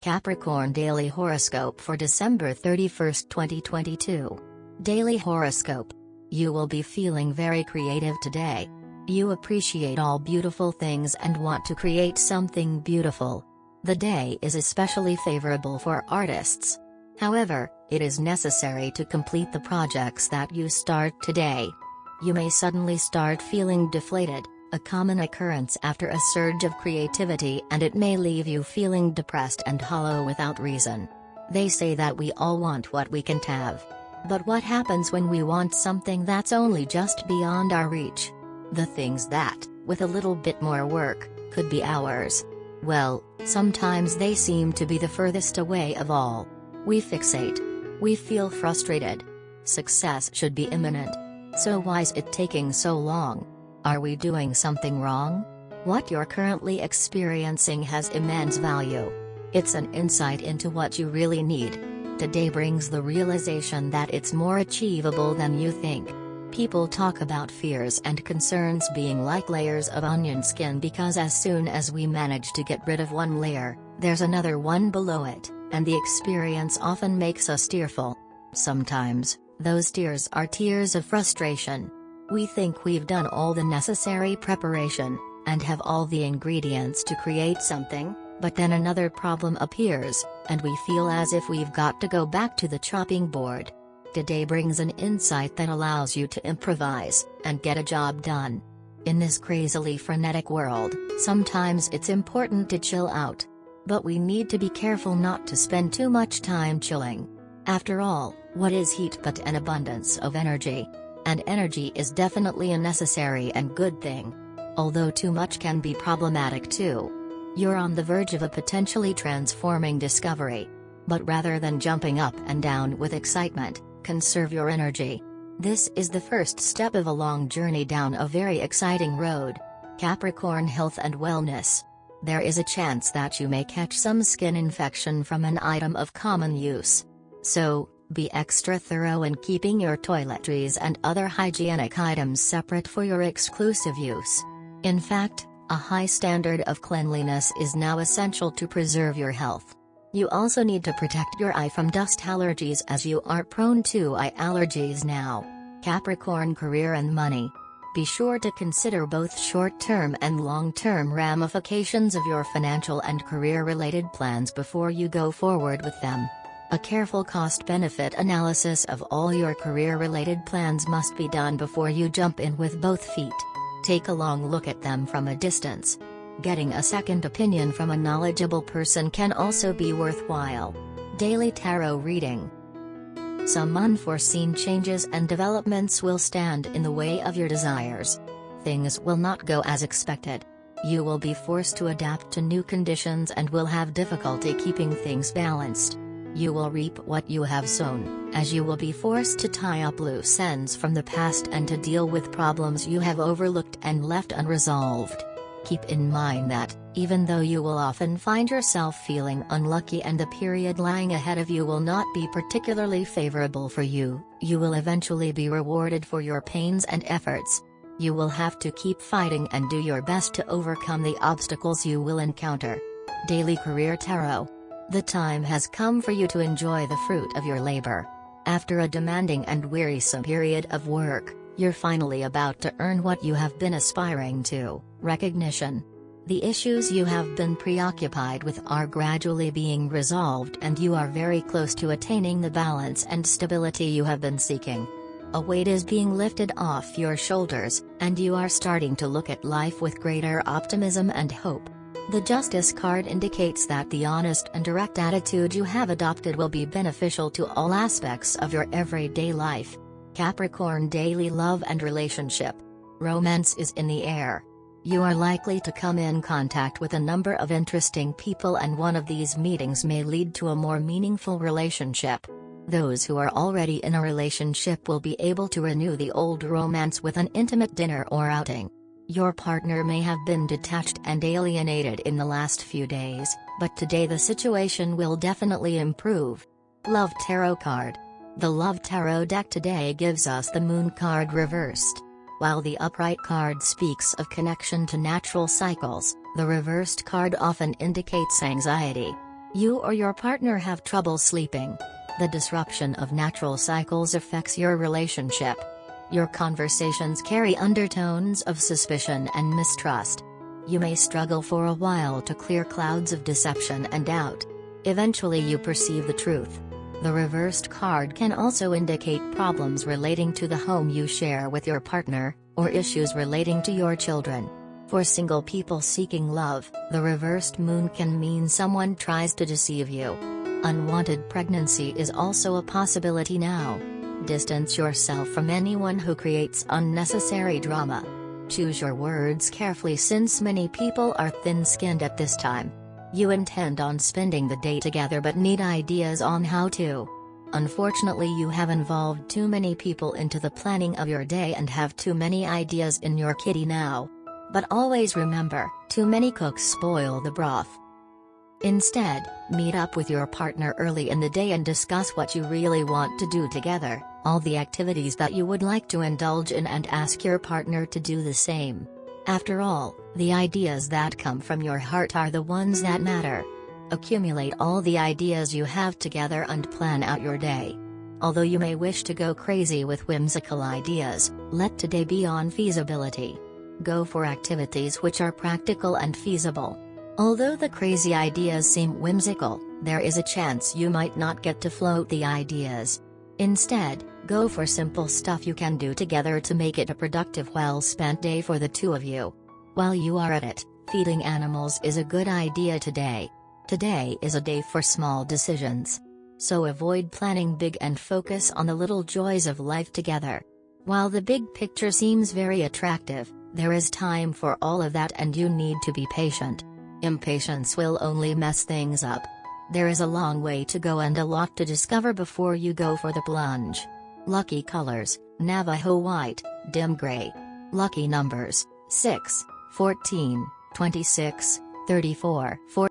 Capricorn Daily Horoscope for December 31st, 2022. Daily Horoscope. You will be feeling very creative today. You appreciate all beautiful things and want to create something beautiful. The day is especially favorable for artists. However, it is necessary to complete the projects that you start today. You may suddenly start feeling deflated, a common occurrence after a surge of creativity, and it may leave you feeling depressed and hollow without reason. They say that we all want what we can't have. But what happens when we want something that's only just beyond our reach? The things that, with a little bit more work, could be ours. Well, sometimes they seem to be the furthest away of all. We fixate. We feel frustrated. Success should be imminent. So why is it taking so long? Are we doing something wrong? What you're currently experiencing has immense value. It's an insight into what you really need. Today brings the realization that it's more achievable than you think. People talk about fears and concerns being like layers of onion skin because as soon as we manage to get rid of one layer, there's another one below it, and the experience often makes us tearful. Sometimes, those tears are tears of frustration. We think we've done all the necessary preparation, and have all the ingredients to create something, but then another problem appears, and we feel as if we've got to go back to the chopping board. Today brings an insight that allows you to improvise, and get a job done. In this crazily frenetic world, sometimes it's important to chill out. But we need to be careful not to spend too much time chilling. After all, what is heat but an abundance of energy? And energy is definitely a necessary and good thing. Although too much can be problematic too. You're on the verge of a potentially transforming discovery. But rather than jumping up and down with excitement, conserve your energy. This is the first step of a long journey down a very exciting road. Capricorn Health and Wellness. There is a chance that you may catch some skin infection from an item of common use. So, be extra thorough in keeping your toiletries and other hygienic items separate for your exclusive use. In fact, a high standard of cleanliness is now essential to preserve your health. You also need to protect your eye from dust allergies as you are prone to eye allergies now. Capricorn Career and Money. Be sure to consider both short-term and long-term ramifications of your financial and career-related plans before you go forward with them. A careful cost-benefit analysis of all your career-related plans must be done before you jump in with both feet. Take a long look at them from a distance. Getting a second opinion from a knowledgeable person can also be worthwhile. Daily Tarot Reading. Some unforeseen changes and developments will stand in the way of your desires. Things will not go as expected. You will be forced to adapt to new conditions and will have difficulty keeping things balanced. You will reap what you have sown, as you will be forced to tie up loose ends from the past and to deal with problems you have overlooked and left unresolved. Keep in mind that, even though you will often find yourself feeling unlucky and the period lying ahead of you will not be particularly favorable for you, you will eventually be rewarded for your pains and efforts. You will have to keep fighting and do your best to overcome the obstacles you will encounter. Daily Career Tarot. The time has come for you to enjoy the fruit of your labor. After a demanding and wearisome period of work, you're finally about to earn what you have been aspiring to, recognition. The issues you have been preoccupied with are gradually being resolved and you are very close to attaining the balance and stability you have been seeking. A weight is being lifted off your shoulders, and you are starting to look at life with greater optimism and hope. The Justice card indicates that the honest and direct attitude you have adopted will be beneficial to all aspects of your everyday life. Capricorn Daily Love and Relationship. Romance is in the air. You are likely to come in contact with a number of interesting people, and one of these meetings may lead to a more meaningful relationship. Those who are already in a relationship will be able to renew the old romance with an intimate dinner or outing. Your partner may have been detached and alienated in the last few days, but today the situation will definitely improve. Love Tarot card. The Love Tarot deck today gives us the Moon card reversed. While the upright card speaks of connection to natural cycles, the reversed card often indicates anxiety. You or your partner have trouble sleeping. The disruption of natural cycles affects your relationship. Your conversations carry undertones of suspicion and mistrust. You may struggle for a while to clear clouds of deception and doubt. Eventually you perceive the truth. The reversed card can also indicate problems relating to the home you share with your partner, or issues relating to your children. For single people seeking love, the reversed moon can mean someone tries to deceive you. Unwanted pregnancy is also a possibility now. Distance yourself from anyone who creates unnecessary drama. Choose your words carefully since many people are thin-skinned at this time. You intend on spending the day together but need ideas on how to. Unfortunately, you have involved too many people into the planning of your day and have too many ideas in your kitty now. But always remember, too many cooks spoil the broth. Instead, meet up with your partner early in the day and discuss what you really want to do together, all the activities that you would like to indulge in, and ask your partner to do the same. After all, the ideas that come from your heart are the ones that matter. Accumulate all the ideas you have together and plan out your day. Although you may wish to go crazy with whimsical ideas, let today be on feasibility. Go for activities which are practical and feasible. Although the crazy ideas seem whimsical, there is a chance you might not get to float the ideas. Instead, go for simple stuff you can do together to make it a productive, well-spent day for the two of you. While you are at it, feeding animals is a good idea today. Today is a day for small decisions. So avoid planning big and focus on the little joys of life together. While the big picture seems very attractive, there is time for all of that and you need to be patient. Impatience will only mess things up. There is a long way to go and a lot to discover before you go for the plunge. Lucky colors: Navajo white, dim gray. Lucky numbers: 6, 14, 26, 34, 40.